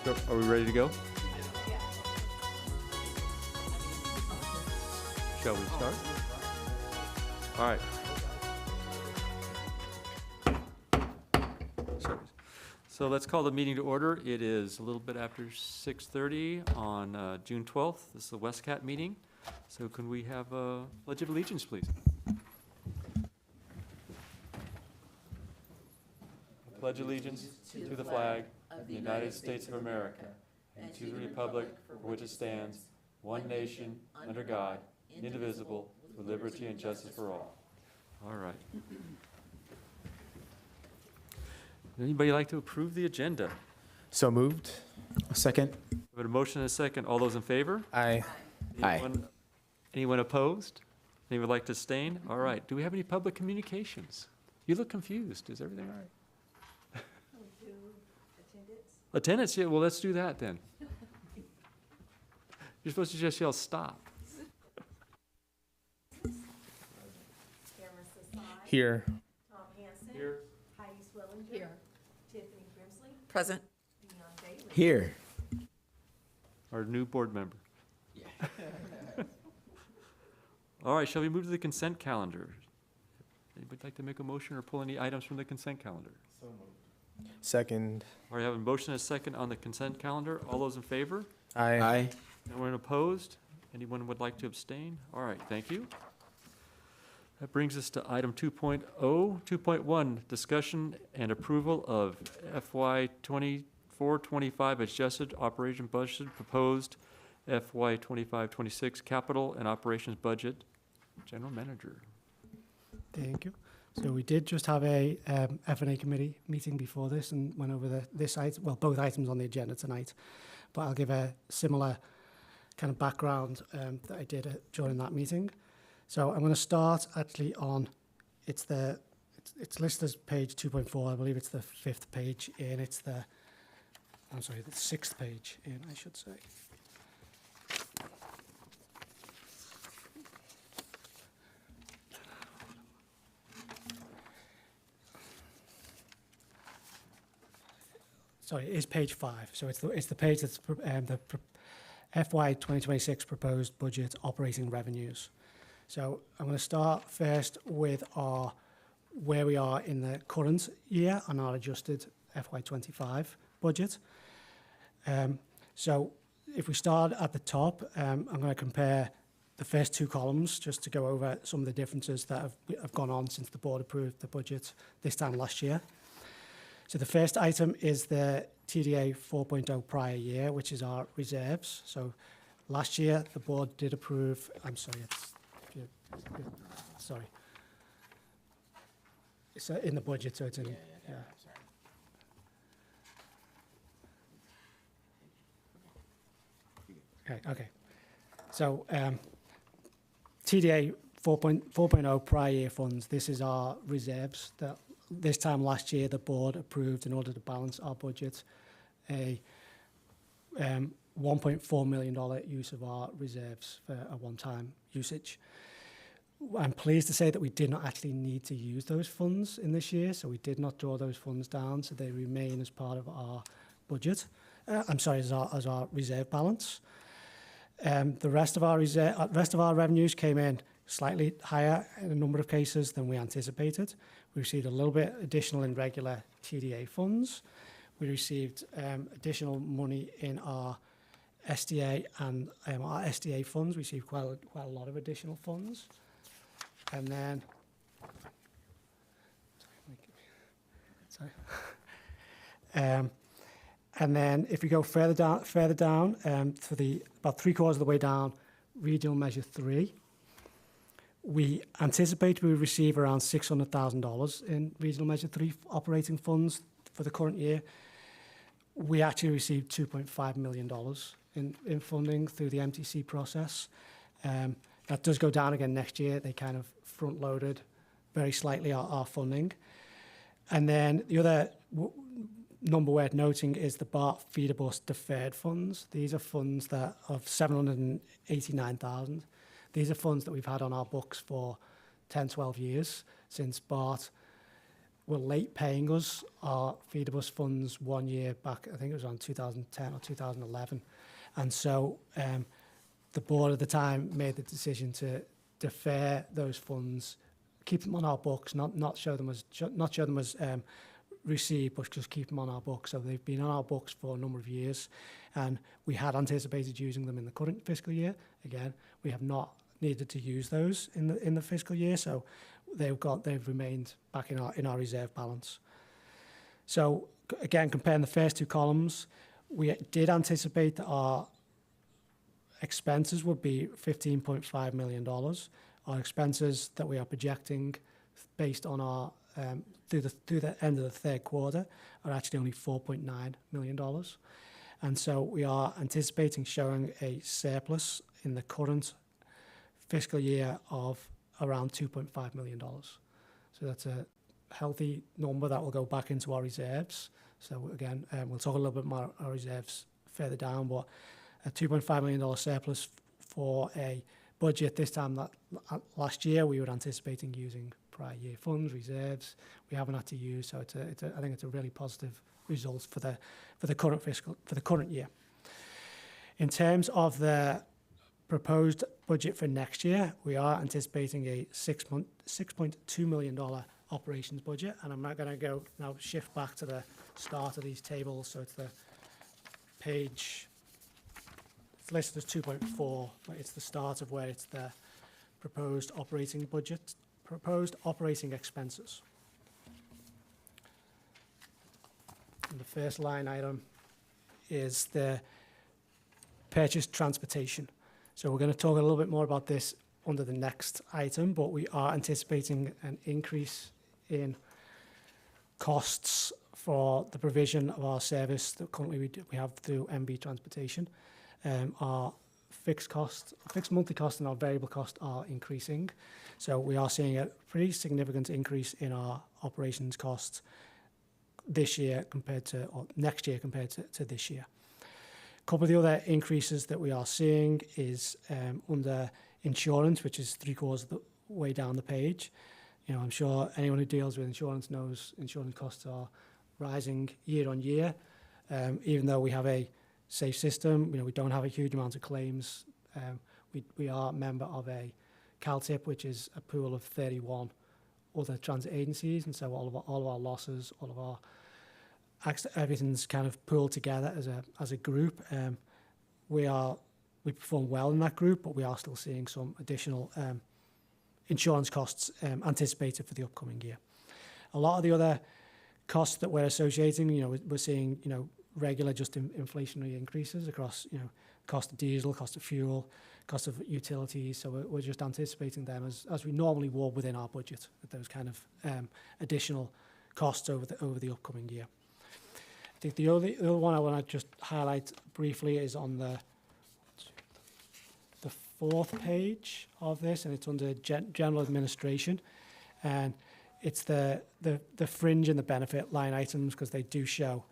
Are we ready to go? Shall we start? All right. So let's call the meeting to order. It is a little bit after 6:30 on June 12th. This is the WestCat meeting. So can we have a Pledge of Allegiance, please? I pledge allegiance to the flag of the United States of America and to the republic for which it stands, one nation, under God, indivisible, with liberty and justice for all. All right. Would anybody like to approve the agenda? So moved. A second. We have a motion and a second. All those in favor? Aye. Anyone opposed? Anyone would like to abstain? All right. Do we have any public communications? You look confused. Is everything all right? Attendance? Yeah, well, let's do that then. You're supposed to just yell, stop. Here. Tom Hansen. Here. Heidi Swillinger. Here. Tiffany Grimsley. Present. Dion Bailey. Here. Our new board member. Yeah. All right, shall we move to the consent calendar? Anybody like to make a motion or pull any items from the consent calendar? So moved. Second. All right, I have a motion and a second on the consent calendar. All those in favor? Aye. Aye. Anyone opposed? Anyone would like to abstain? All right, thank you. That brings us to item 2.0. 2.1, discussion and approval of FY 24-25 adjusted operation budget, proposed FY 25-26 capital and operations budget. General Manager. Thank you. So we did just have a F&A committee meeting before this and went over this item, well, both items on the agenda tonight, but I'll give a similar kind of background that I did during that meeting. So I'm going to start actually on, it's listed as page 2.4, I believe it's the 5th page in, the 6th page in, I should say. Sorry, it is page 5. So it's the page that's the FY 2026 proposed budget operating revenues. So I'm going to start first with where we are in the current year on our adjusted FY25 budget. So if we start at the top, I'm going to compare the first two columns just to go over some of the differences that have gone on since the board approved the budget this time last year. So the first item is the TDA 4.0 prior year, which is our reserves. So last year, the board did approve, it's in the budget, so it's in, Okay. So TDA 4.0 prior year funds, this is our reserves that this time last year the board approved in order to balance our budget a $1.4 million use of our reserves for a one-time usage. I'm pleased to say that we did not actually need to use those funds in this year, so we did not draw those funds down, so they remain as part of our budget. As our reserve balance. The rest of our revenues came in slightly higher in a number of cases than we anticipated. We received a little bit additional in regular TDA funds. We received additional money in our SDA and our SDA funds. We received quite a lot of additional funds. And then, and then if we go further down to about 3/4 of the way down, regional measure 3, we anticipate we will receive around $600,000 in regional measure 3 operating funds for the current year. We actually received $2.5 million in funding through the MTC process. That does go down again next year. They kind of front-loaded very slightly our funding. And then the other number worth noting is the BART feeder bus deferred funds. These are funds that of $789,000. These are funds that we've had on our books for 10, 12 years since BART were late paying us our feeder-bus funds 1 year back. I think it was around 2010 or 2011. And so the board at the time made the decision to defer those funds, keep them on our books, not show them as received, but just keep them on our books. So they've been on our books for a number of years, and we had anticipated using them in the current fiscal year. Again, we have not needed to use those in the fiscal year, so they've remained back in our reserve balance. So again, comparing the first two columns, we did anticipate that our expenses would be $15.5 million. Our expenses that we are projecting based on our through the end of the third quarter are actually only $4.9 million. And so we are anticipating showing a surplus in the current fiscal year of around $2.5 million. So that's a healthy number that will go back into our reserves. So again, we'll talk a little bit more about our reserves further down, but a $2.5 million surplus for a budget this time that last year we were anticipating using prior year funds, reserves. We haven't had to use, so I think it's a really positive result for the current year. In terms of the proposed budget for next year, we are anticipating a $6.2 million operations budget, and I'm not going to go now shift back to the start of these tables. So it's the page. It's listed as 2.4, but it's the start of where it's the proposed operating budget, proposed operating expenses. And the first line item is the purchased transportation. So we're going to talk a little bit more about this under the next item, but we are anticipating an increase in costs for the provision of our service that currently we have through MB Transportation. Our fixed monthly cost and our variable cost are increasing. So we are seeing a pretty significant increase in our operations costs this year or next year compared to this year. A couple of the other increases that we are seeing is under insurance, which is 3/4 of the way down the page. You know, I'm sure anyone who deals with insurance knows insurance costs are rising year on year. Even though we have a safe system, you know, we don't have a huge amount of claims. We are a member of a CalTIP, which is a pool of 31 other transit agencies, and so all of our losses, all of our everything's kind of pooled together as a group. We perform well in that group, but we are still seeing some additional insurance costs anticipated for the upcoming year. A lot of the other costs that we're associating, you know, we're seeing, you know, regular just inflationary increases across, you know, cost of diesel, cost of fuel, cost of utilities. So we're just anticipating them as we normally would within our budget, with those kind of additional costs over the upcoming year. I think the other one I want to just highlight briefly is on the fourth page of this, and it's under general administration, and it's the fringe and the benefit line items, because they do show,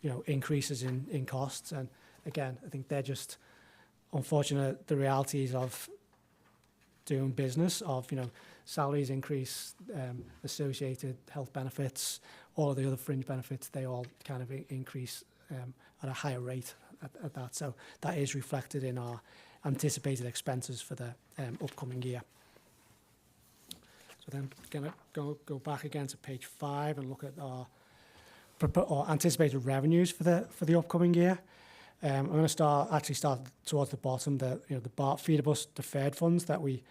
you know, increases in costs. And again, I think they're just unfortunate, the realities of doing business, of, you know, salaries increase, associated health benefits, all of the other fringe benefits, they all kind of increase at a higher rate at that. So that is reflected in our anticipated expenses for the upcoming year. So then going to go back again to page 5 and look at our anticipated revenues for the upcoming year. I'm going to start towards the bottom. The BART feeder bus deferred funds that we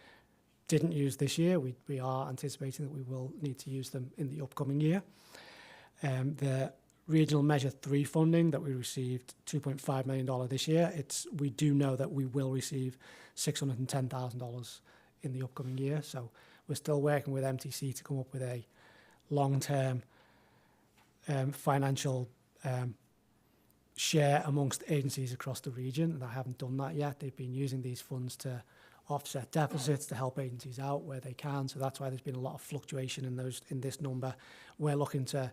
didn't use this year, we are anticipating that we will need to use them in the upcoming year. The Regional Measure 3 funding that we received $2.5 million this year, we do know that we will receive $610,000 in the upcoming year. So we're still working with MTC to come up with a long-term financial share amongst agencies across the region, and I haven't done that yet. They've been using these funds to offset deficits, to help agencies out where they can. So that's why there's been a lot of fluctuation in this number. We're looking to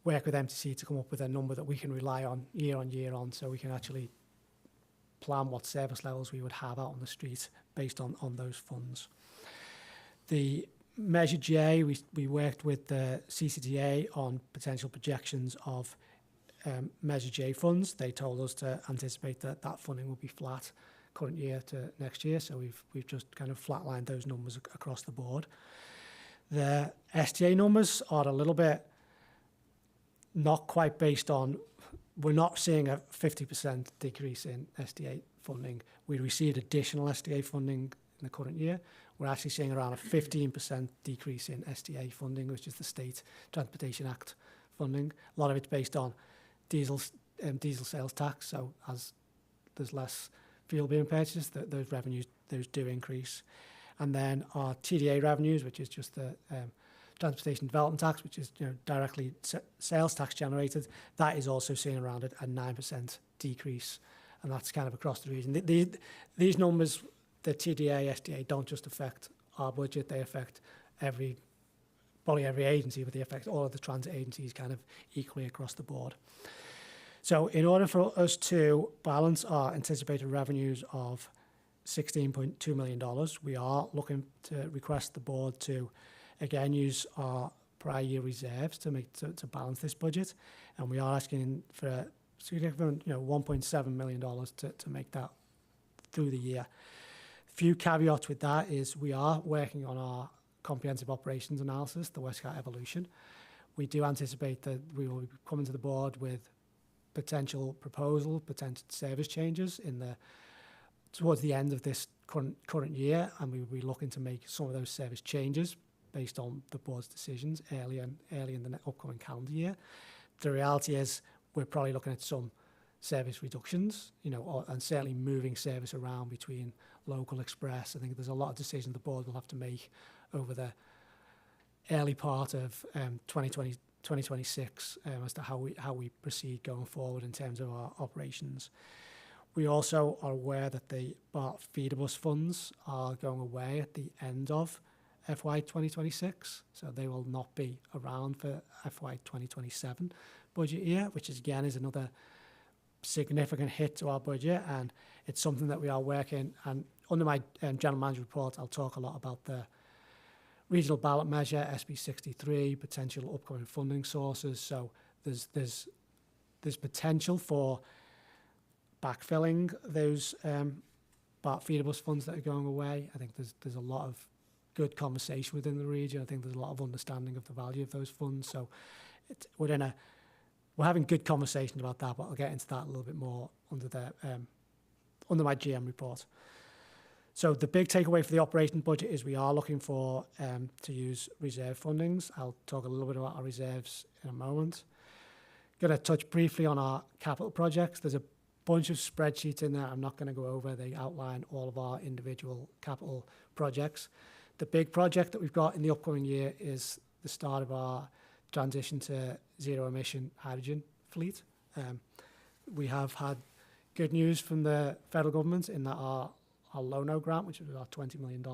work with MTC to come up with a number that we can rely on year on, so we can actually plan what service levels we would have out on the street based on those funds. The Measure J, we worked with the CCTA on potential projections of Measure J funds. They told us to anticipate that that funding will be flat current year to next year, so we've just kind of flatlined those numbers across the board. The STA numbers are a little bit not quite based on, we're not seeing a 50% decrease in STA funding. We received additional STA funding in the current year. We're actually seeing around a 15% decrease in STA funding, which is the State Transportation Act funding. A lot of it's based on diesel sales tax, so as there's less fuel being purchased, those revenues, those do increase. And then our TDA revenues, which is just the transportation development tax, which is directly sales tax generated, that is also seeing around a 9% decrease, and that's kind of across the region. These numbers, the TDA, SDA, don't just affect our budget; they affect probably every agency, but they affect all of the transit agencies kind of equally across the board. So, in order for us to balance our anticipated revenues of $16.2 million, we are looking to request the board to again use our prior year reserves to balance this budget, and we are asking for a significant, $1.7 million to make that through the year. Few caveats with that is we are working on our comprehensive operations analysis, the WestCat evolution. We do anticipate that we will be coming to the board with potential service changes towards the end of this current year, and we will be looking to make some of those service changes based on the board's decisions early in the upcoming calendar year. The reality is we're probably looking at some service reductions, and certainly moving service around between local express. I think there's a lot of decisions the board will have to make over the early part of 2026 as to how we proceed going forward in terms of our operations. We also are aware that the BART feeder bus funds are going away at the end of FY 2026, so they will not be around for FY 2027 budget year, which again is another significant hit to our budget, and it's something that we are working. And under my general manager report, I'll talk a lot about the regional ballot measure, SB 63, potential upcoming funding sources. So there's potential for backfilling those BART feeder bus funds that are going away. I think there's a lot of good conversation within the region. I think there's a lot of understanding of the value of those funds. So we're having good conversations about that, but I'll get into that a little bit more under my GM report. So the big takeaway for the operation budget is we are looking for to use reserve fundings. I'll talk a little bit about our reserves in a moment. Going to touch briefly on our capital projects. There's a bunch of spreadsheets in there I'm not going to go over. They outline all of our individual capital projects. The big project that we've got in the upcoming year is the start of our transition to zero-emission hydrogen fleet. We have had good news from the federal government in that our LONO grant, which was our $20 million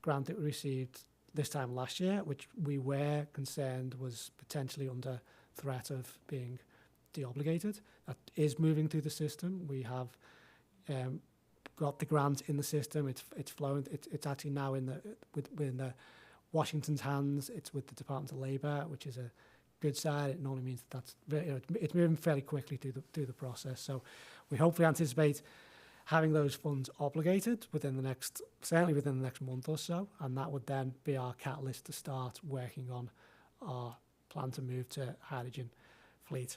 grant that we received this time last year, which we were concerned was potentially under threat of being deobligated. That is moving through the system. We have got the grant in the system. It's flowing. It's actually now within the Washington's hands. It's with the Department of Labor, which is a good side. It normally means it's moving fairly quickly through the process. So we hopefully anticipate having those funds obligated certainly within the next month or so, and that would then be our catalyst to start working on our plan to move to hydrogen fleet.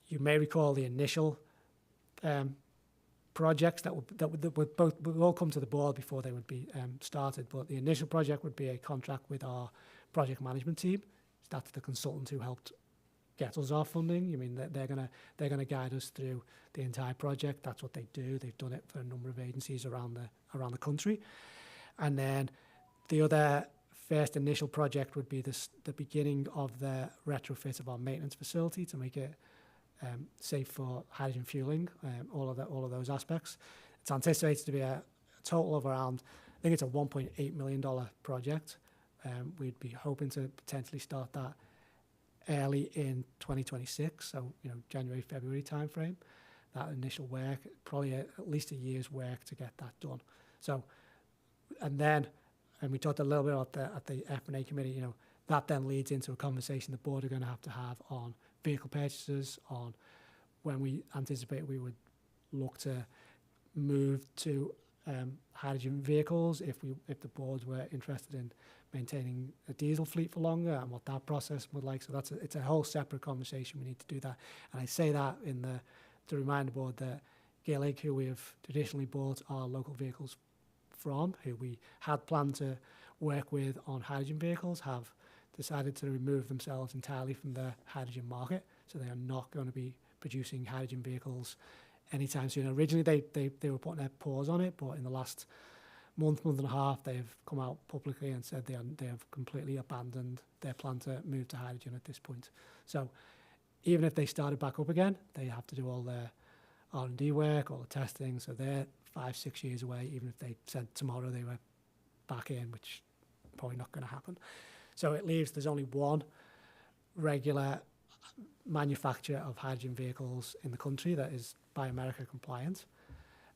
You may recall the initial projects that would all come to the board before they would be started, but the initial project would be a contract with our project management team. That's the consultant who helped get us our funding. They're gonna guide us through the entire project. That's what they do. They've done it for a number of agencies around the country. And then the other first initial project would be the beginning of the retrofit of our maintenance facility to make it safe for hydrogen fueling. All of those aspects. It's anticipated to be a total of around, I think it's a $1.8 million project. We'd be hoping to potentially start that early in 2026, so January, February timeframe. That initial work, probably at least a year's work to get that done. So, and then and we talked a little bit about at the F&A committee, you know, that then leads into a conversation the board are going to have on vehicle purchases, on when we anticipate we would look to move to hydrogen vehicles, if the boards were interested in maintaining a diesel fleet for longer, and what that process would like. So it's a whole separate conversation. We need to do that. And I say that to remind the board that Gaelic, who we have traditionally bought our local vehicles from, who we had planned to work with on hydrogen vehicles, have decided to remove themselves entirely from the hydrogen market. So they are not going to be producing hydrogen vehicles anytime soon. Originally, they were putting a pause on it, but in the last month and a half, they've come out publicly and said they have completely abandoned their plan to move to hydrogen at this point. So even if they started back up again, they have to do all their R&D work, all the testing. So they're 5-6 years away, even if they said tomorrow they were back in, which probably not going to happen. So it leaves there's only one regular manufacturer of hydrogen vehicles in the country that is Buy America compliant.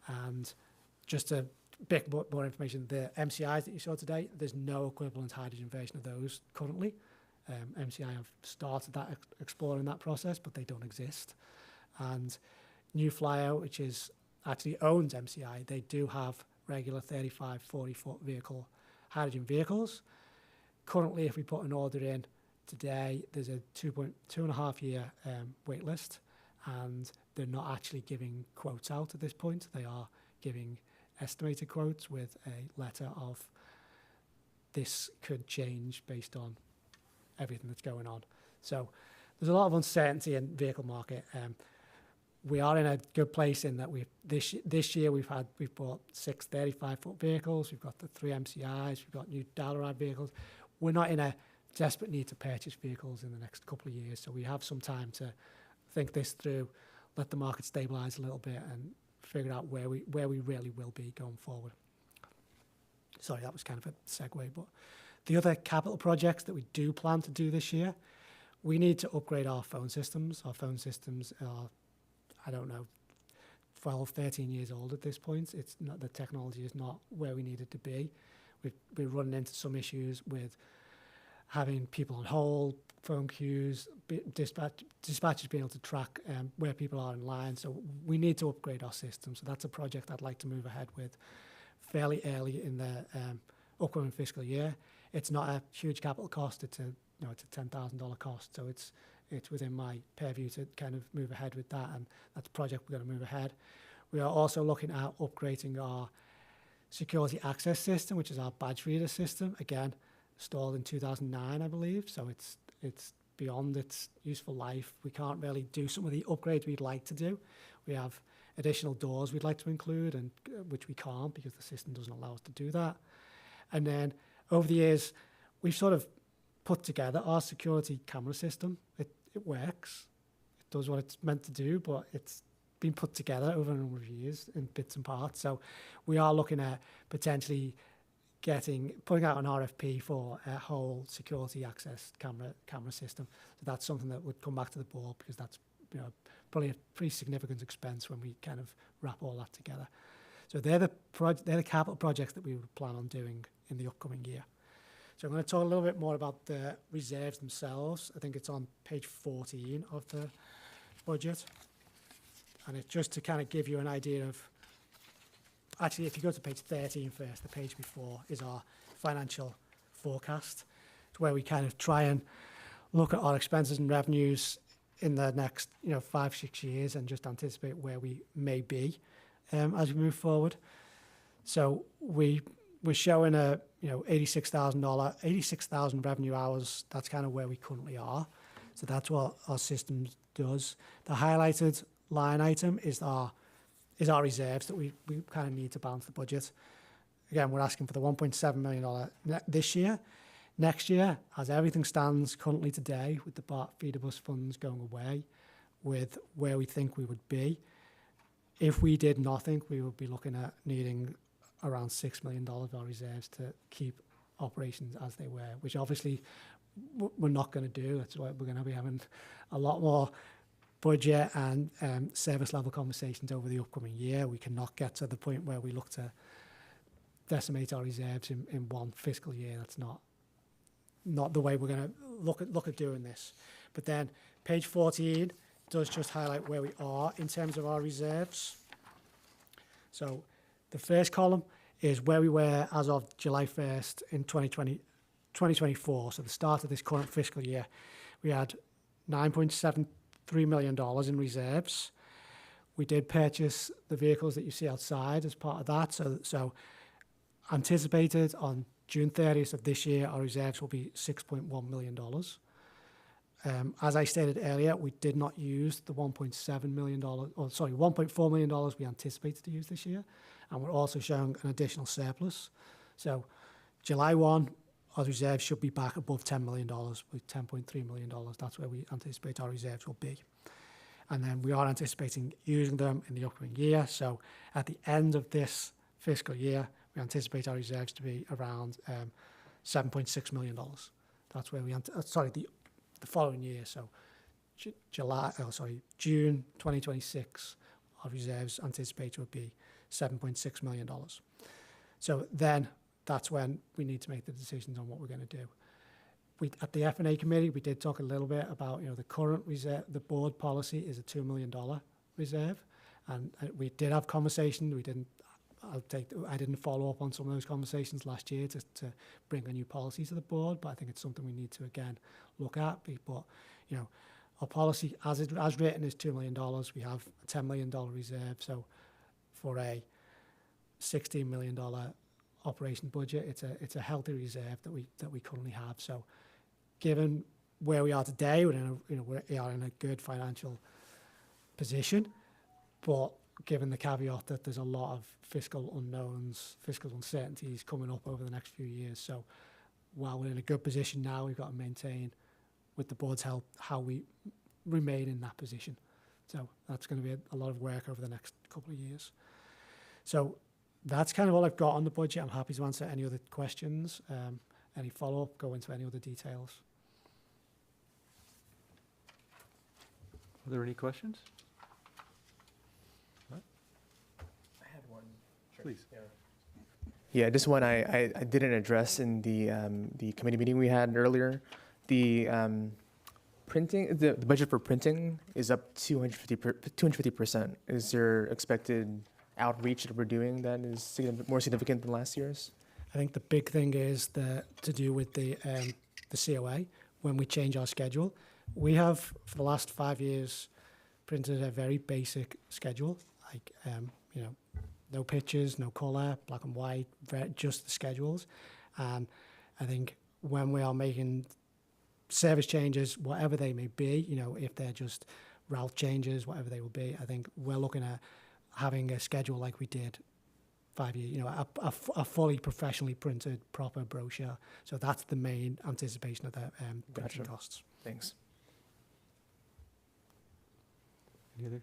And just a bit more information, the MCIs that you saw today, there's no equivalent hydrogen version of those currently. MCI have started that exploring that process, but they don't exist. And New Flyout, which is actually owns MCI, they do have regular 35, 40-foot vehicle hydrogen vehicles. Currently, if we put an order in today, there's a 2.5 year wait list, and they're not actually giving quotes out at this point. They are giving estimated quotes with a letter of this could change based on everything that's going on. So there's a lot of uncertainty in the vehicle market. We are in a good place in that this year we've bought 6 35-foot vehicles. We've got the 3 MCIs. We've got new Dallaride vehicles. We're not in a desperate need to purchase vehicles in the next couple of years, so we have some time to think this through, let the market stabilize a little bit, and figure out where we really will be going forward. Sorry, that was kind of a segue, but the other capital projects that we do plan to do this year, we need to upgrade our phone systems. Our phone systems are, I don't know, 12, 13 years old at this point. It's not, the technology is not where we need it to be. We're running into some issues with having people on hold, phone queues, dispatchers being able to track where people are in line. So we need to upgrade our system. So that's a project I'd like to move ahead with fairly early in the upcoming fiscal year. It's not a huge capital cost. It's a $10,000 cost. So it's within my purview to kind of move ahead with that, and that's a project we're going to move ahead. We are also looking at upgrading our security access system, which is our badge reader system. Again, installed in 2009, I believe. So it's beyond its useful life. We can't really do some of the upgrades we'd like to do. We have additional doors we'd like to include, and which we can't because the system doesn't allow us to do that. And then over the years, we've sort of put together our security camera system. It works. It does what it's meant to do, but it's been put together over a number of years in bits and parts. So we are looking at potentially putting out an RFP for a whole security access camera system. So that's something that would come back to the board, because that's probably a pretty significant expense when we kind of wrap all that together. So they're the capital projects that we would plan on doing in the upcoming year. So I'm going to talk a little bit more about the reserves themselves. I think it's on page 14 of the budget. And it's just to kind of give you an idea of, actually, if you go to page 13 first, the page before is our financial forecast. It's where we kind of try and look at our expenses and revenues in the next 5-6 years and just anticipate where we may be as we move forward. So we're showing a 86,000 revenue hours. That's kind of where we currently are. So that's what our system does. The highlighted line item is our reserves that we kind of need to balance the budget. Again, we're asking for the $1.7 million this year. Next year, as everything stands currently today, with the BART feeder bus funds going away, with where we think we would be, if we did nothing, we would be looking at needing around $6 million of our reserves to keep operations as they were, which obviously we're not going to do. That's why we're going to be having a lot more budget and service level conversations over the upcoming year. We cannot get to the point where we look to decimate our reserves in one fiscal year. That's not the way we're going to look at doing this. But then page 14 does just highlight where we are in terms of our reserves. So the first column is where we were as of July 1st in 2024. So the start of this current fiscal year, we had $9.73 million in reserves. We did purchase the vehicles that you see outside as part of that. So anticipated on June 30th of this year, our reserves will be $6.1 million. As I stated earlier, we did not use the $1.7 million, $1.4 million we anticipated to use this year. And we're also showing an additional surplus. So July 1, our reserves should be back above $10 million, with $10.3 million. That's where we anticipate our reserves will be. And then we are anticipating using them in the upcoming year. So at the end of this fiscal year, we anticipate our reserves to be around $7.6 million. That's where we, the following year. So June 2026, our reserves anticipate would be $7.6 million. So then that's when we need to make the decisions on what we're going to do. At the F&A committee, we did talk a little bit about, the current reserve, the board policy is a $2 million reserve. And we did have conversation. I didn't follow up on some of those conversations last year to bring a new policy to the board, but I think it's something we need to, again, look at. But, our policy as written is $2 million. We have a $10 million reserve. So for a $16 million operation budget, it's a healthy reserve that we currently have. So given where we are today, we are in a good financial position, but given the caveat that there's a lot of fiscal unknowns, fiscal uncertainties coming up over the next few years. So while we're in a good position now, we've got to maintain, with the board's help, how we remain in that position. So that's going to be a lot of work over the next couple of years. So that's kind of all I've got on the budget. I'm happy to answer any other questions, any follow-up, go into any other details. Are there any questions? I had one. Sure. Please. Yeah, this one I didn't address in the committee meeting we had earlier. The printing, the budget for printing is up 250%. Is there expected outreach that we're doing that is more significant than last year's? I think the big thing is to do with the COA. When we change our schedule, we have for the last 5 years printed a very basic schedule, like no pictures, no color, black and white, just the schedules. And I think when we are making service changes, whatever they may be, if they're just route changes, whatever they will be, I think we're looking at having a schedule like we did 5 years, a fully professionally printed proper brochure. So that's the main anticipation of the printing costs. Thanks. Any other?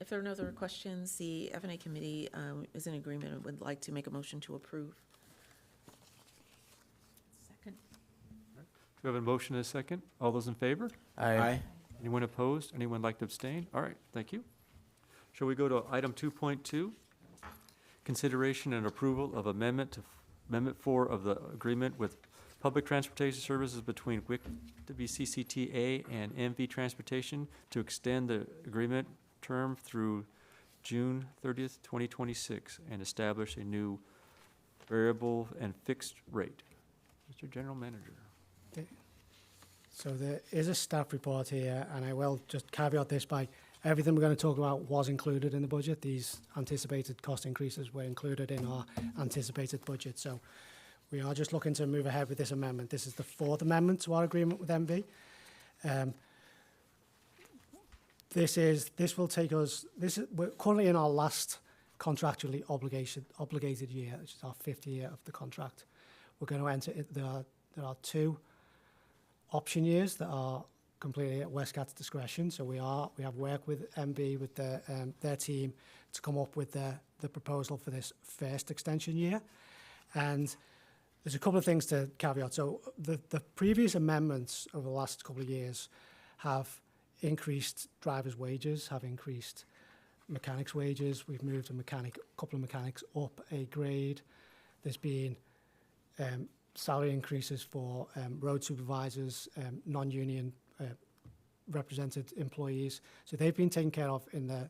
If there are no other questions, the F&A committee is in agreement and would like to make a motion to approve. Second. We have a motion and a second. All those in favor? Aye. Anyone opposed? Anyone like to abstain? All right, thank you. Shall we go to item 2.2? Consideration and approval of Amendment 4 of the agreement with Public Transportation Services between WIC WCCTA and MV Transportation to extend the agreement term through June 30th, 2026, and establish a new variable and fixed rate. Mr. General Manager. So there is a staff report here, and I will just caveat this by everything we're going to talk about was included in the budget. These anticipated cost increases were included in our anticipated budget. So we are just looking to move ahead with this amendment. This is the fourth amendment to our agreement with MV. This will take us, we're currently in our last contractually obligated year, which is our 5th year of the contract. We're going to enter it, there are 2 option years that are completely at WestCat's discretion. So we have worked with MB, with their team, to come up with the proposal for this first extension year. And there's a couple of things to caveat. So the previous amendments over the last couple of years have increased drivers' wages, have increased mechanics wages. We've moved a couple of mechanics up a grade. There's been salary increases for road supervisors, non-union represented employees. So they've been taken care of in the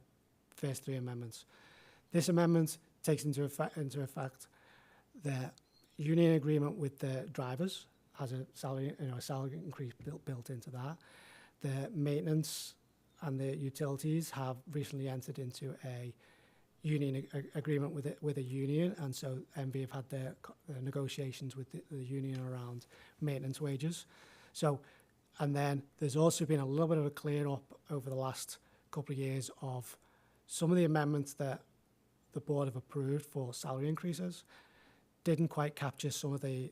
first three amendments. This amendment takes into effect the union agreement with the drivers, has a salary increase built into that. The maintenance and the utilities have recently entered into a union agreement with a union, and so MV have had their negotiations with the union around maintenance wages. So, and then there's also been a little bit of a clear up over the last couple of years of some of the amendments that the board have approved for salary increases didn't quite capture some of the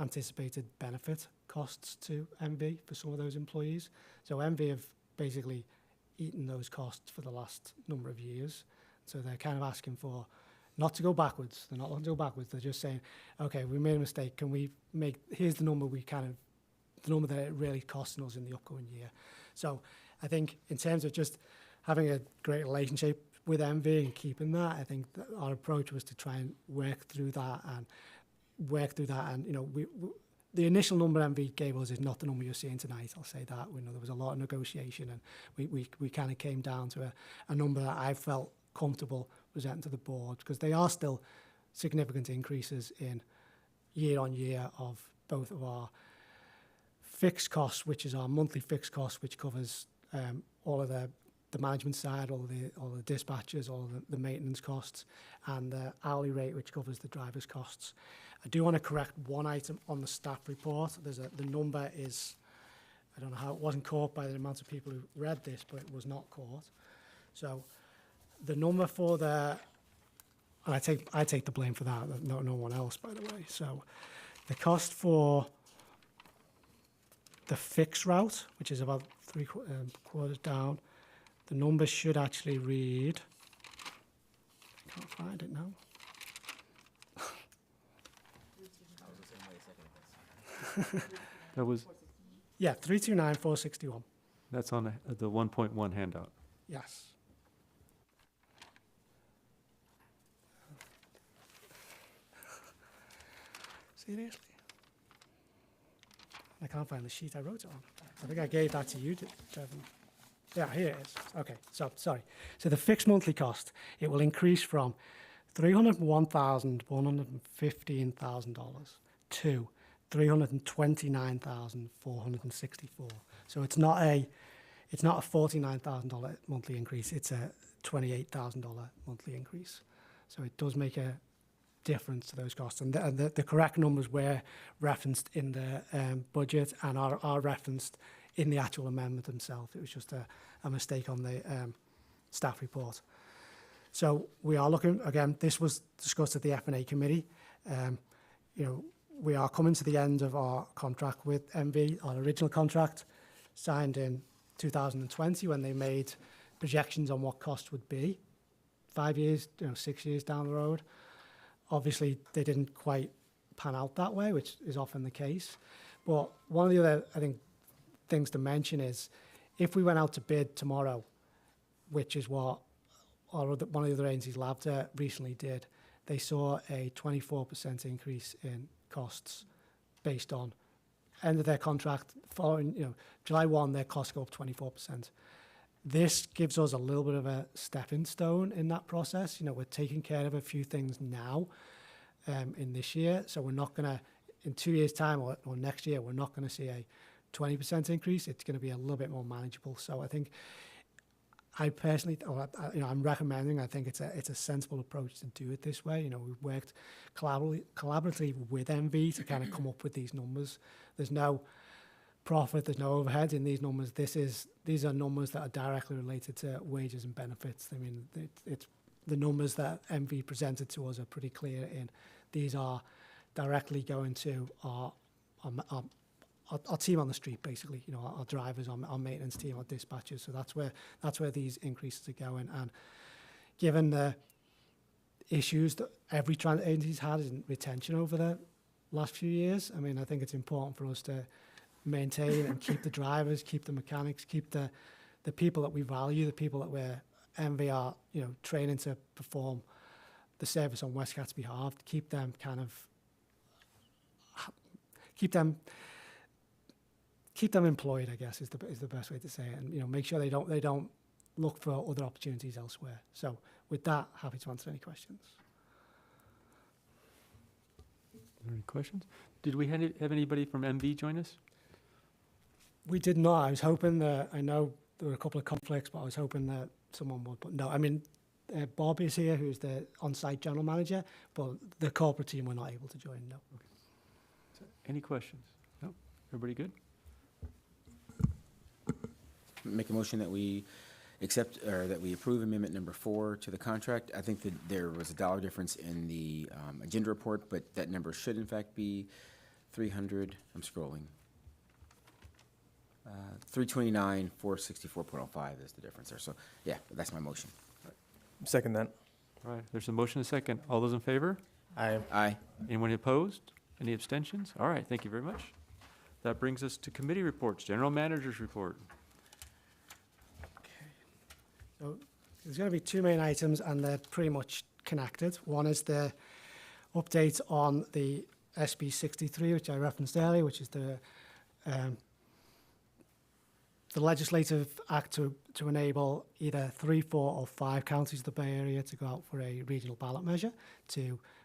anticipated benefit costs to MV for some of those employees. So MV have basically eaten those costs for the last number of years. So they're kind of asking for not to go backwards. They're not looking to go backwards. They're just saying, okay, we made a mistake. Can we make, here's the number the number that it really costing us in the upcoming year. So I think in terms of just having a great relationship with MV and keeping that, I think that our approach was to try and work through that. And, you know, the initial number MV gave us is not the number you're seeing tonight, I'll say that. We know there was a lot of negotiation, and we kind of came down to a number that I felt comfortable presenting to the board, because they are still significant increases in year on year of both of our fixed costs, which is our monthly fixed cost, which covers all of the management side, all the dispatches, all the maintenance costs, and the hourly rate, which covers the driver's costs. I do want to correct one item on the staff report. The number is, I don't know how it wasn't caught by the amount of people who read this, but it was not caught. So the number for the, and I take the blame for that, no one else, by the way. So the cost for the fixed route, which is about three quarters down, the number should actually read, I can't find it now. That was, Yeah, 329,461. that's on the 1.1 handout. Yes. Seriously? I can't find the sheet I wrote it on. I think I gave that to you, Devon. Yeah, here it is. Okay, so sorry. So the fixed monthly cost, it will increase from $301,115,000 to $329,464. So it's not a $49,000 monthly increase. It's a $28,000 monthly increase. So it does make a difference to those costs. And the correct numbers were referenced in the budget and are referenced in the actual amendment themselves. It was just a mistake on the staff report. So we are looking, again, this was discussed at the F&A committee. You know, we are coming to the end of our contract with MV, our original contract signed in 2020 when they made projections on what cost would be 5 years, 6 years down the road. Obviously, they didn't quite pan out that way, which is often the case. But one of the other, I think, things to mention is if we went out to bid tomorrow, which is what one of the other agencies, Labda, recently did, they saw a 24% increase in costs based on end of their contract. Following, July 1, their costs go up 24%. This gives us a little bit of a stepping stone in that process. We're taking care of a few things now in this year, so we're not going to, in 2 years' time or next year, we're not going to see a 20% increase. It's going to be a little bit more manageable. So I think I personally, I'm recommending, I think it's a sensible approach to do it this way. We've worked collaboratively with MV to kind of come up with these numbers. There's no profit, there's no overhead in these numbers. These are numbers that are directly related to wages and benefits. I mean, it's the numbers that MV presented to us are pretty clear in. These are directly going to our team on the street, basically. Our drivers, our maintenance team, our dispatchers. So that's where these increases are going. And given the issues that every transit agency's had in retention over the last few years, I mean, I think it's important for us to maintain and keep the drivers, keep the mechanics, keep the people that we value, the people that we're MV are, training to perform the service on WestCat's behalf, to keep them employed, I guess, is the best way to say it, and make sure they don't look for other opportunities elsewhere. So with that, happy to answer any questions. Any questions? Did we have anybody from MV join us? We did not. I was hoping that, I know there were a couple of conflicts, but I was hoping that someone would. But no, I mean, Bob is here, who's the on-site general manager, but the corporate team were not able to join, no. So, any questions? No? Everybody good? Make a motion that we accept, or that we approve amendment number 4 to the contract. I think that there was a dollar difference in the agenda report, but that number should in fact be 300, I'm scrolling. 329, 464.05 is the difference there. So yeah, that's my motion. Second that. All right, there's a motion and a second. All those in favor? Aye. Anyone opposed? Any abstentions? All right, thank you very much. That brings us to committee reports, general manager's report. So there's going to be two main items, and they're pretty much connected. One is the update on the SB 63, which I referenced earlier, which is the legislative act to enable either 3, 4, or 5 counties of the Bay Area to go out for a regional ballot measure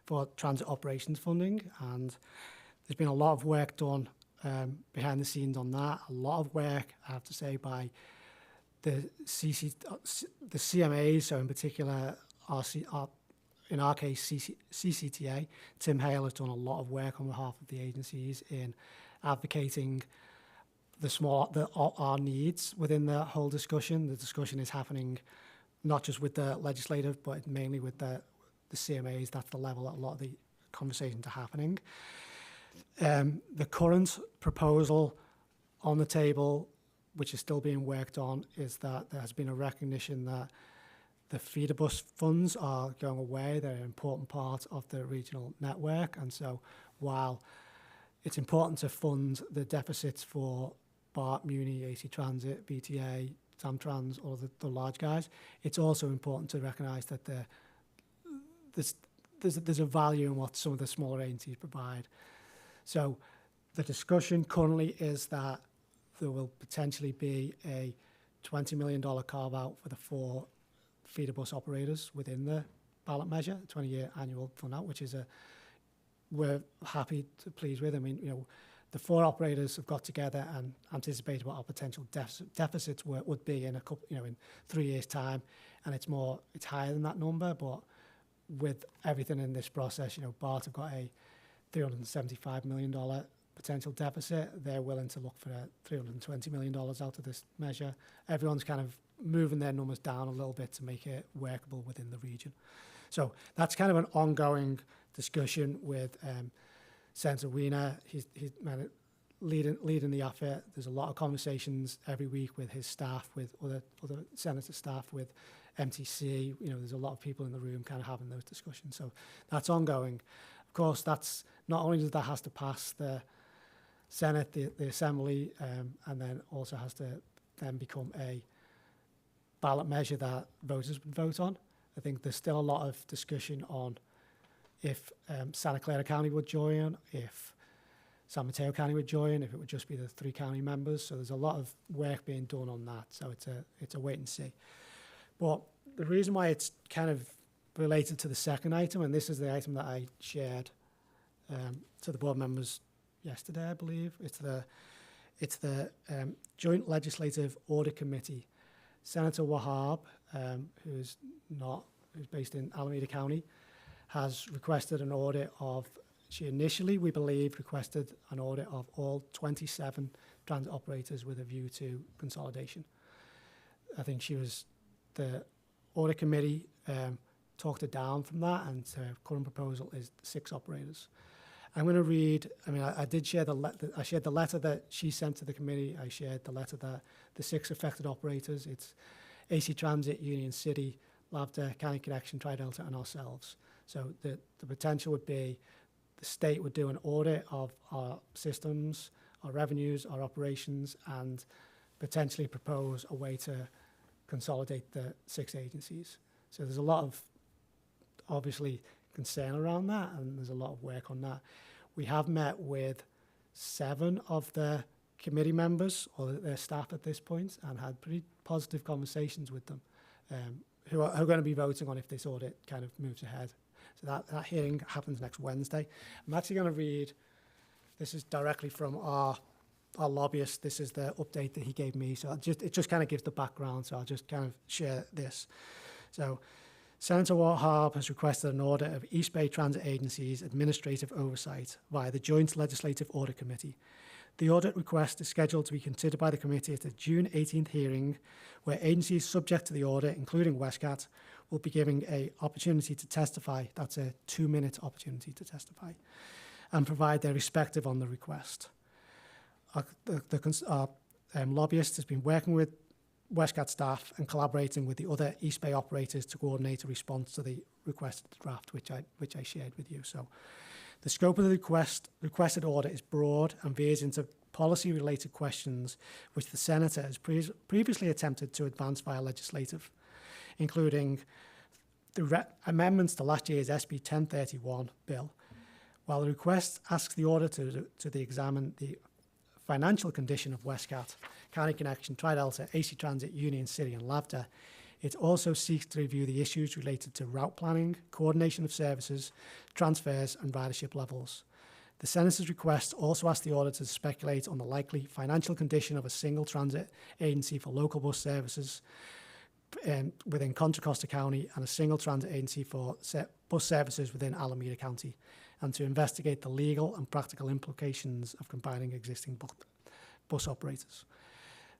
for transit operations funding. And there's been a lot of work done behind the scenes on that. A lot of work, I have to say, by the CMAs, so in particular, in our case, CCTA. Tim Hale has done a lot of work on behalf of the agencies in advocating our needs within the whole discussion. The discussion is happening not just with the legislative, but mainly with the CMAs. That's the level that a lot of the conversations are happening. The current proposal on the table, which is still being worked on, is that there has been a recognition that the feeder bus funds are going away. They're an important part of the regional network. And so while it's important to fund the deficits for BART, Muni, AC Transit, BTA, Samtrans, all the large guys, it's also important to recognise that there's a value in what some of the smaller agencies provide. So the discussion currently is that there will potentially be a $20 million carve-out for the 4 feeder bus operators within the ballot measure, 20-year annual fund out, which is we're happy to please with. I mean, the 4 operators have got together and anticipated what our potential deficits would be in in 3 years' time, and it's higher than that number. But with everything in this process, BART have got a $375 million potential deficit. They're willing to look for $320 million out of this measure. Everyone's kind of moving their numbers down a little bit to make it workable within the region. So that's kind of an ongoing discussion with Senator Wiener. He's leading the effort. There's a lot of conversations every week with his staff, with other senator staff, with MTC. There's a lot of people in the room kind of having those discussions. So that's ongoing. Of course, that's not only does that has to pass the Senate, the Assembly, and then also has to then become a ballot measure that voters would vote on. I think there's still a lot of discussion on if Santa Clara County would join, if San Mateo County would join, if it would just be the 3 county members. So there's a lot of work being done on that. So it's a wait and see. But the reason why it's kind of related to the second item, and this is the item that I shared to the board members yesterday, I believe. It's the Joint Legislative Audit Committee. Senator Wahab, who's based in Alameda County, has requested an audit she initially, we believe, requested an audit of all 27 transit operators with a view to consolidation. I think the audit committee talked her down from that, and her current proposal is 6 operators. I'm going to read, I did share I shared the letter that she sent to the committee. I shared the letter that the 6 affected operators, it's AC Transit, Union City, Labda, County Connection, Tri-Delta, and ourselves. So the potential would be the state would do an audit of our systems, our revenues, our operations, and potentially propose a way to consolidate the 6 agencies. So there's a lot of, obviously, concern around that, and there's a lot of work on that. We have met with 7 of the committee members or their staff at this point and had pretty positive conversations with them, who are going to be voting on if this audit kind of moves ahead. So that hearing happens next Wednesday. I'm actually going to read, this is directly from our lobbyist. This is the update that he gave me. So it just kind of gives the background. So I'll just kind of share this. So Senator Wahab has requested an audit of East Bay Transit Agency's administrative oversight via the Joint Legislative Audit Committee. The audit request is scheduled to be considered by the committee at the June 18th hearing, where agencies subject to the audit, including WestCat, will be given an opportunity to testify. That's a 2-minute opportunity to testify, and provide their perspective on the request. Our lobbyist has been working with WestCat staff and collaborating with the other East Bay operators to coordinate a response to the requested draft, which I shared with you. So the scope of the requested audit is broad and veers into policy-related questions which the Senator has previously attempted to advance via legislative, including the amendments to last year's SB 1031 bill. While the request asks the auditor to examine the financial condition of WestCat, County Connection, Tri-Delta, AC Transit, Union City and LAVDA, it also seeks to review the issues related to route planning, coordination of services, transfers and ridership levels. The Senator's request also asks the auditor to speculate on the likely financial condition of a single transit agency for local bus services within Contra Costa County and a single transit agency for bus services within Alameda County, and to investigate the legal and practical implications of combining existing bus operators.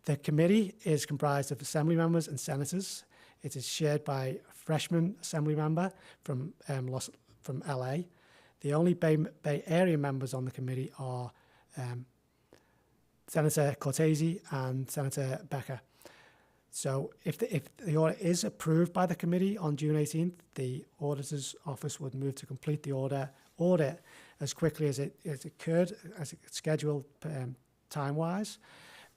The committee is comprised of Assembly members and senators. It is chaired by a freshman Assembly member from LA. The only Bay Area members on the committee are Senator Cortese and Senator Becker. So if the audit is approved by the committee on June 18th, the auditor's office would move to complete the audit as quickly as it could, as it's scheduled time-wise.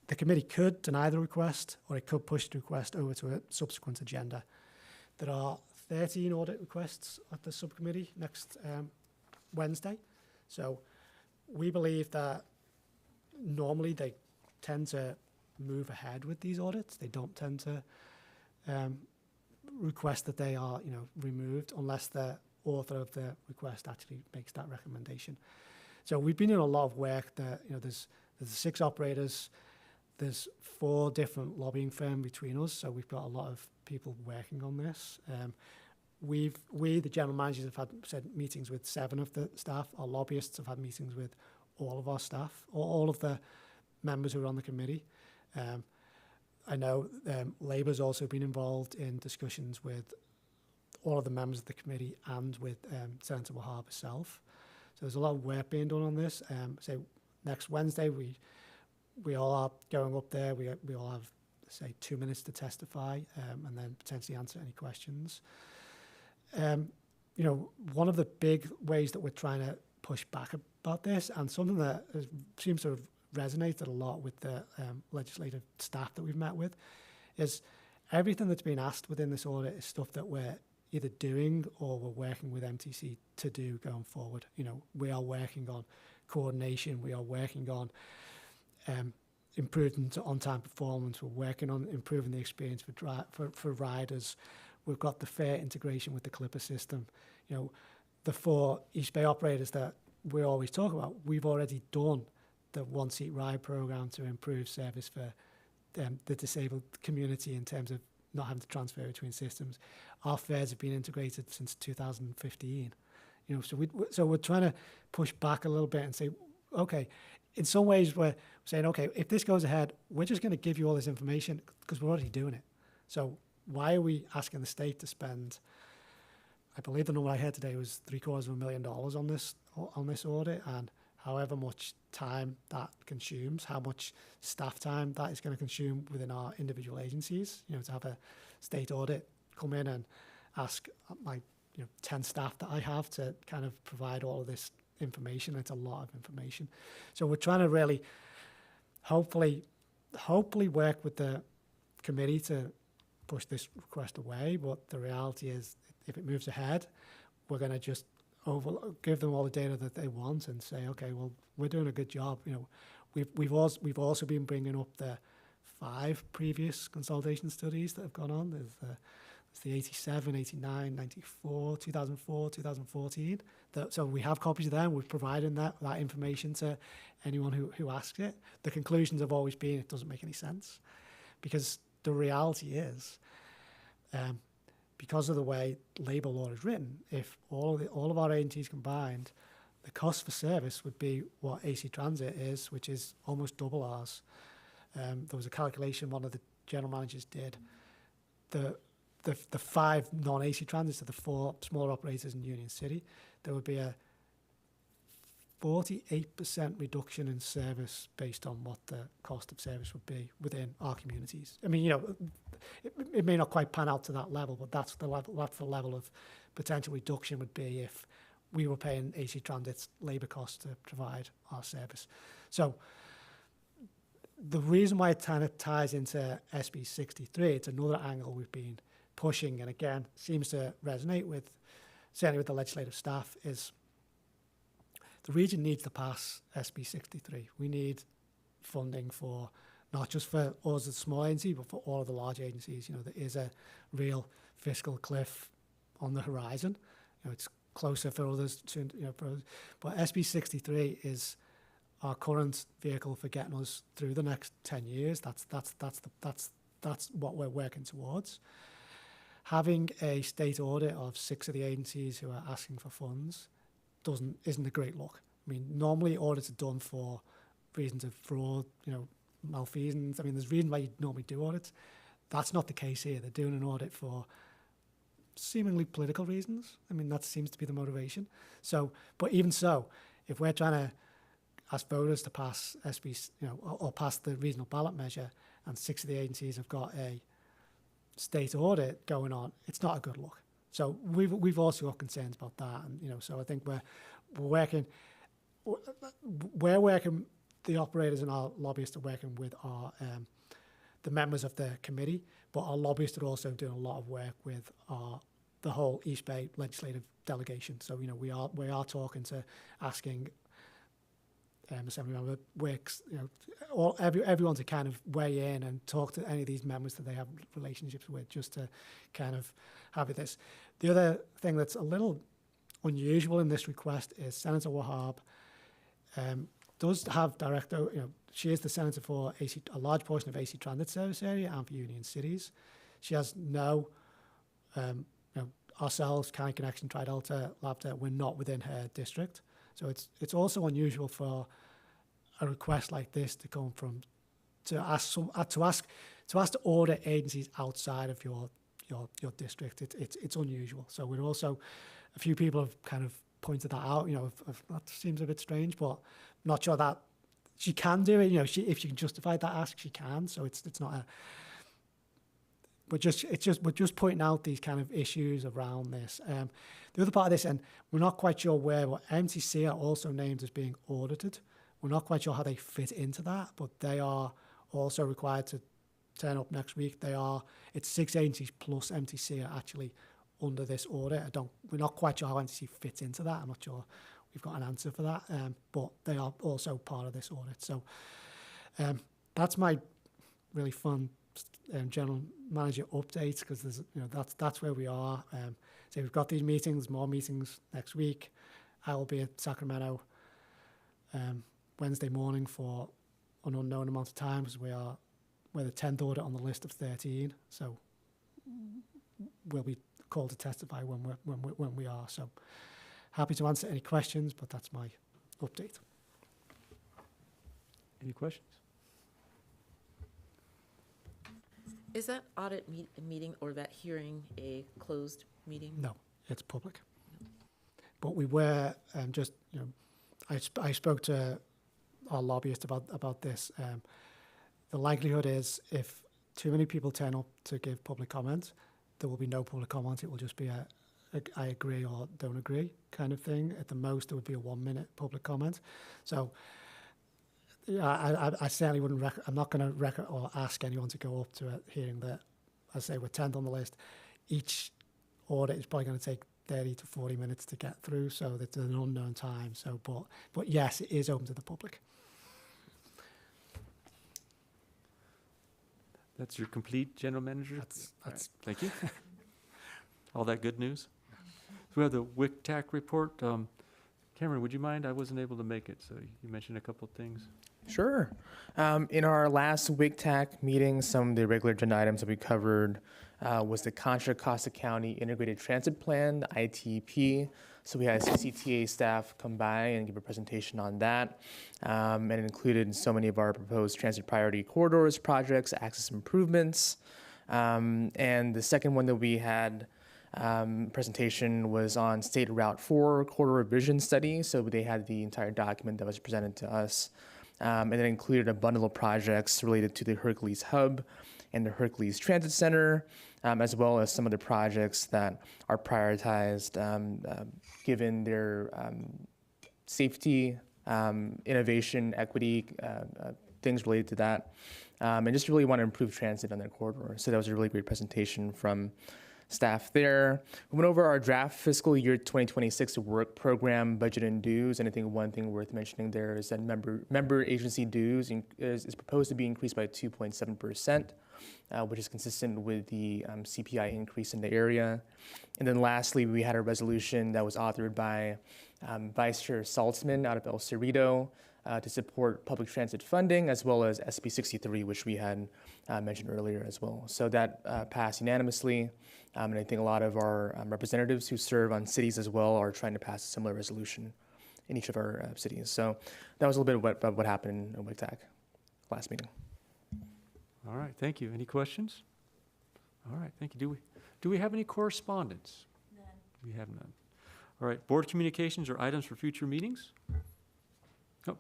The committee could deny the request, or it could push the request over to a subsequent agenda. There are 13 audit requests at the subcommittee next Wednesday. So we believe that normally they tend to move ahead with these audits. They don't tend to request that they are, removed unless the author of the request actually makes that recommendation. So we've been doing a lot of work. There's 6 operators. There's 4 different lobbying firms between us, so we've got a lot of people working on this. We, the general managers, have had meetings with 7 of the staff. Our lobbyists have had meetings with all of our staff, or all of the members who are on the committee. I know Labour's also been involved in discussions with all of the members of the committee and with Senator Wahab herself. So there's a lot of work being done on this. So next Wednesday, we all are going up there. We all have, say, 2 minutes to testify and then potentially answer any questions. One of the big ways that we're trying to push back about this, and something that seems to have resonated a lot with the legislative staff that we've met with, is everything that's been asked within this audit is stuff that we're either doing or we're working with MTC to do going forward. We are working on coordination. We are working on improving on-time performance. We're working on improving the experience for riders. We've got the fare integration with the Clipper system. The 4 East Bay operators that we always talk about, we've already done the one-seat ride program to improve service for the disabled community in terms of not having to transfer between systems. Our fares have been integrated since 2015. So we're trying to push back a little bit and say, okay, in some ways we're saying, okay, if this goes ahead, we're just going to give you all this information because we're already doing it. So why are we asking the state to spend, I believe the number I heard today was $750,000 on this audit, and however much time that consumes, how much staff time that is going to consume within our individual agencies, to have a state audit come in and ask my 10 staff that I have to kind of provide all of this information. It's a lot of information. So we're trying to really hopefully work with the committee to push this request away, but the reality is, if it moves ahead, we're going to just give them all the data that they want and say, okay, well, we're doing a good job. You know, we've also been bringing up the 5 previous consolidation studies that have gone on. There's the 87, 89, 94, 2004, 2014. So we have copies of them. We're providing that information to anyone who asks it. The conclusions have always been it doesn't make any sense, because the reality is, because of the way labour law is written, if all of our agencies combined, the cost for service would be what AC Transit is, which is almost double ours. There was a calculation one of the general managers did. The 5 non-AC Transits to the 4 smaller operators in Union City, there would be a 48% reduction in service based on what the cost of service would be within our communities. I mean, you know, it may not quite pan out to that level, but that's the level of potential reduction would be if we were paying AC Transit's labour costs to provide our service. So the reason why it kind of ties into SB 63, it's another angle we've been pushing, and again, seems to resonate with, certainly with the legislative staff, is the region needs to pass SB 63. We need funding for, not just for us as a small agency, but for all of the large agencies. You know, there is a real fiscal cliff on the horizon. You know, it's closer for others to, you know, but SB 63 is our current vehicle for getting us through the next 10 years. That's what we're working towards. Having a state audit of 6 of the agencies who are asking for funds isn't a great look. I mean, normally audits are done for reasons of fraud, you know, malfeasance. I mean, there's a reason why you normally do audits. That's not the case here. They're doing an audit for seemingly political reasons. I mean, that seems to be the motivation. So, but even so, if we're trying to ask voters to pass SB, you know, or pass the regional ballot measure, and 6 of the agencies have got a state audit going on, it's not a good look. So we've also got concerns about that, and you know, so I think we're working. The operators and our lobbyists are working with our the members of the committee, but our lobbyists are also doing a lot of work with the whole East Bay legislative delegation. So you know, we are talking to, asking Assemblymember Wicks, you know, everyone to kind of weigh in and talk to any of these members that they have relationships with, just to kind of have this. The other thing that's a little unusual in this request is Senator Wahab does have direct, you know, she is the senator for a large portion of AC Transit service area and for Union Cities. She has no, you know, ourselves, County Connection, Tri-Delta, Labda, we're not within her district. So it's also unusual for a request like this to come from, to ask to audit agencies outside of your district. It's unusual. So we're also, a few people have kind of pointed that out. You know, that seems a bit strange, but I'm not sure that she can do it. You know, if she can justify that ask, she can. So it's not a. We're just pointing out these kind of issues around this. The other part of this, and we're not quite sure where, but MTC are also named as being audited. We're not quite sure how they fit into that, but they are also required to turn up next week. It's 6 agencies plus MTC are actually under this audit. We're not quite sure how MTC fits into that. I'm not sure we've got an answer for that, but they are also part of this audit. So that's my really fun general manager update, because there's, you know, that's where we are. So we've got these meetings, more meetings next week. I will be at Sacramento Wednesday morning for an unknown amount of time, because we're the 10th audit on the list of 13. So we'll be called to testify when we are. So happy to answer any questions, but that's my update. Any questions? Is that audit meeting or that hearing a closed meeting? No, it's public. But we were just, you know, I spoke to our lobbyist about this. The likelihood is, if too many people turn up to give public comment, there will be no public comment. It will just be a I agree or don't agree kind of thing. At the most, it would be a 1-minute public comment. So I certainly wouldn't. I'm not going to or ask anyone to go up to a hearing that I say we're 10th on the list. Each audit is probably going to take 30 to 40 minutes to get through, so that's an unknown time. So, but yes, it is open to the public. That's your complete, General Manager? That's All right, thank you. All that good news. So we have the WCAT report. Cameron, would you mind? I wasn't able to make it, so you mentioned a couple of things. Sure. In our last WICTAC meeting, some of the regular agenda items that we covered was the Contra Costa County Integrated Transit Plan, the ITP. So we had CCTA staff come by and give a presentation on that. And it included so many of our proposed transit priority corridors, projects, access improvements. And the second one that we had presentation was on State Route 4 corridor vision study. So they had the entire document that was presented to us. And it included a bundle of projects related to the Hercules Hub and the Hercules Transit Center, as well as some of the projects that are prioritized given their safety, innovation, equity, things related to that, and just really want to improve transit on that corridor. So that was a really great presentation from staff there. We went over our draft fiscal year 2026 work program budget and dues, and I think one thing worth mentioning there is that member agency dues is proposed to be increased by 2.7%, which is consistent with the CPI increase in the area. And then lastly, we had a resolution that was authored by Vice Chair Saltzman out of El Cerrito to support public transit funding, as well as SB 63, which we had mentioned earlier as well. So that passed unanimously. And I think a lot of our representatives who serve on cities as well are trying to pass a similar resolution in each of our cities. So that was a little bit of what happened in WICTAC last meeting. All right, thank you. Any questions? All right, thank you. Do we have any correspondence? None. We have none. All right, board communications or items for future meetings? Oh,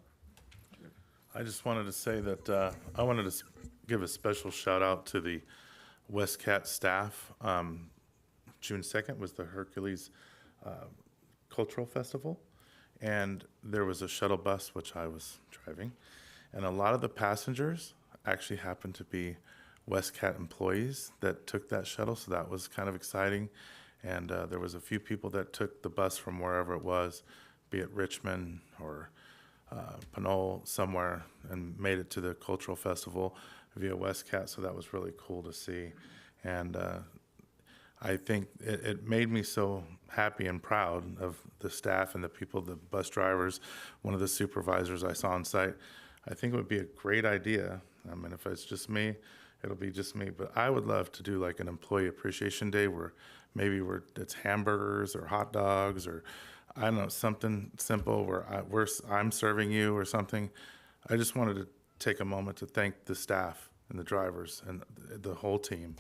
I just wanted to say that I wanted to give a special shout out to the WestCat staff. June 2nd was the Hercules Cultural Festival, and there was a shuttle bus, which I was driving, and a lot of the passengers actually happened to be WestCat employees that took that shuttle, so that was kind of exciting. And there was a few people that took the bus from wherever it was, be it Richmond or Pinole somewhere, and made it to the cultural festival via WestCat, so that was really cool to see. And I think it made me so happy and proud of the staff and the people, the bus drivers, one of the supervisors I saw on site. I think it would be a great idea. I mean, if it's just me, it'll be just me, but I would love to do like an employee appreciation day where maybe it's hamburgers or hot dogs, or I don't know, something simple where I'm serving you or something. I just wanted to take a moment to thank the staff and the drivers and the whole team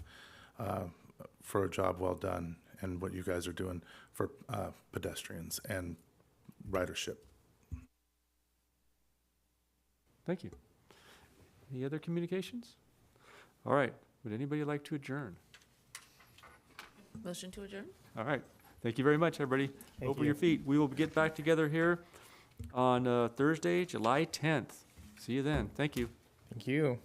for a job well done and what you guys are doing for pedestrians and ridership. thank you. Any other communications? All right, would anybody like to adjourn? Motion to adjourn? All right, thank you very much, everybody. Thank Open you. your feet. We will get back together here on Thursday, July 10th. See you then. Thank you. Thank you.